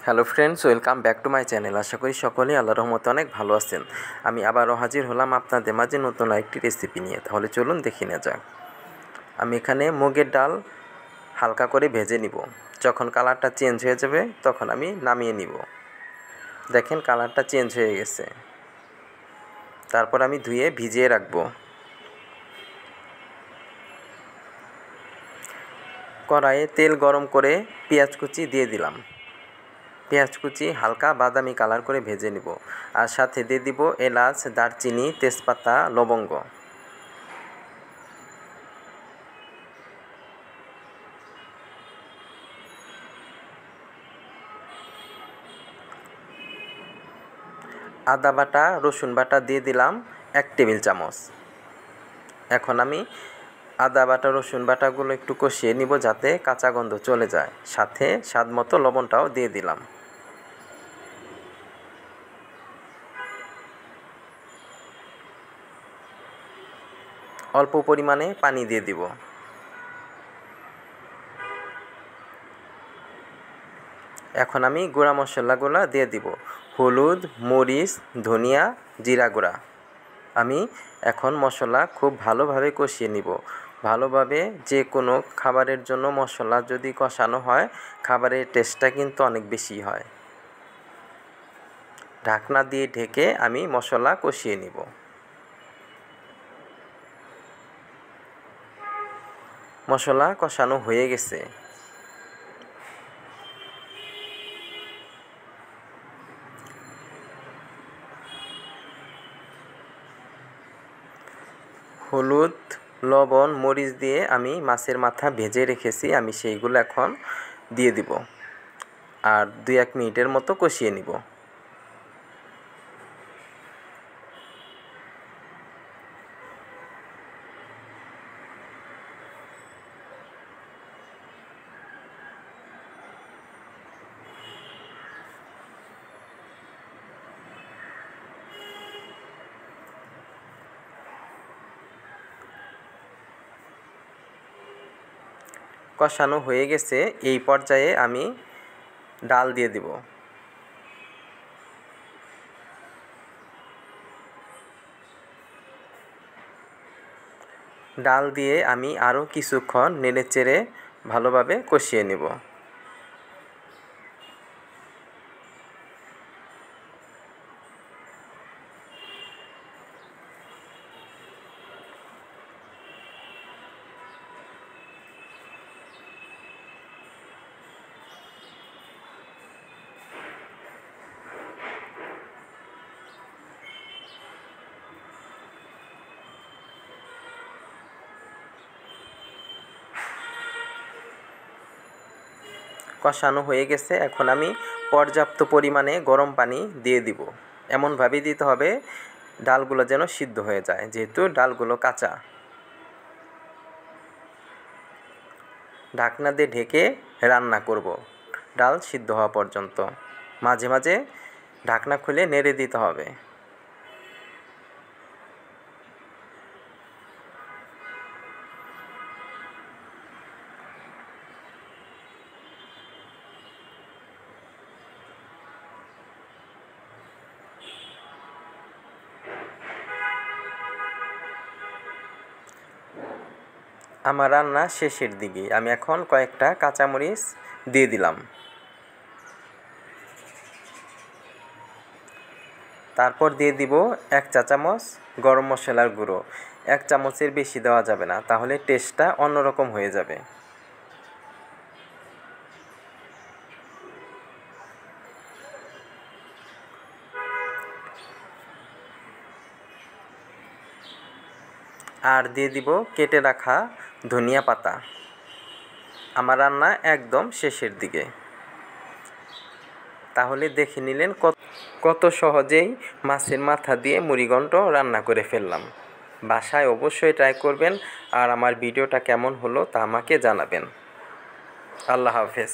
Hello friends, welcome back to my channel. আশা করি সকলেই আল্লাহর রহমতে অনেক ভালো আছেন। আমি আবারও হাজির হলাম আপনাদের মাঝে নতুন একটি রেসিপি নিয়ে। তাহলে চলুন দেখে নেওয়া যাক। আমি এখানে মুগের ডাল হালকা করে ভেজে নিব। যখন কালারটা চেঞ্জ হয়ে যাবে তখন আমি নামিয়ে নিব। দেখেন কালারটা চেঞ্জ হয়ে গেছে। তারপর আমি ধুয়ে ভিজিয়ে রাখবো। কড়াইয়ে তেল গরম করে পেঁয়াজ কুচি দিয়ে দিলাম। পেঁয়াজ কুচি হালকা বাদামি কালার করে ভেজে নিব। আর সাথে দিয়ে দিব এলাচ, দারচিনি, তেজপাতা, লবঙ্গ। আদা বাটা, রসুন বাটা দিয়ে দিলাম 1 টেবিল চামচ। এখন আমি আদা বাটা, রসুন বাটাগুলো একটু কষিয়ে নিব যাতে কাঁচা গন্ধ চলে যায়। সাথে স্বাদ মতো লবণটাও দিয়ে দিলাম। অল্প পরিমাণে পানি দিয়ে দিব। এখন আমি গুঁড়া মশলাগুলো দিয়ে দিব। হলুদ, মরিচ, ধনিয়া, জিরা গুঁড়া। আমি এখন মশলা খুব ভালোভাবে কষিয়ে নিব। ভালোভাবে যে কোনো খাবারের জন্য মশলা যদি কষানো হয়, খাবারের টেস্টটা কিন্তু অনেক বেশি হয়। ঢাকনা দিয়ে ঢেকে আমি মশলা কষিয়ে নিব। মশলা কষানো হয়ে গেছে। হলুদ, লবণ, মরিচ দিয়ে আমি মাছের মাথা ভেজে রেখেছি, আমি সেইগুলো এখন দিয়ে দিব। আর 2-1 মিনিটের মতো কষিয়ে নিব। কষানো হয়ে গেছে। এই পর্যায়ে আমি ডাল দিয়ে দিব। ডাল দিয়ে আমি আরও কিছুক্ষণ নেড়েচেড়ে ভালোভাবে কষিয়ে নেব। কষানো হয়ে গেছে। এখন আমি পর্যাপ্ত পরিমাণে গরম পানি দিয়ে দিব। এমনভাবে দিতে হবে ডালগুলো যেন সিদ্ধ হয়ে যায়, যেহেতু ডালগুলো কাঁচা। ঢাকনা দিয়ে ঢেকে রান্না করব ডাল সিদ্ধ হওয়া পর্যন্ত। মাঝে মাঝে ঢাকনা খুলে নেড়ে দিতে হবে। আমার রান্না শেষের দিকে। আমি এখন কয়েকটা কাঁচামরিচ দিয়ে দিলাম। তারপর দিয়ে দিব 1 চা চামচ গরম মশলার গুঁড়ো। 1 চামচের বেশি দেওয়া যাবে না, তাহলে টেস্টটা অন্যরকম হয়ে যাবে। আর দিয়ে দিব কেটে রাখা ধনিয়া পাতা। আমার রান্না একদম শেষের দিকে। তাহলে দেখে নিলেন কত সহজেই মাছের মাথা দিয়ে মুড়ি ঘন্ট রান্না করে ফেললাম। বাসায় অবশ্যই ট্রাই করবেন। আর আমার ভিডিওটা কেমন হলো তা আমাকে জানাবেন। আল্লাহ হাফেজ।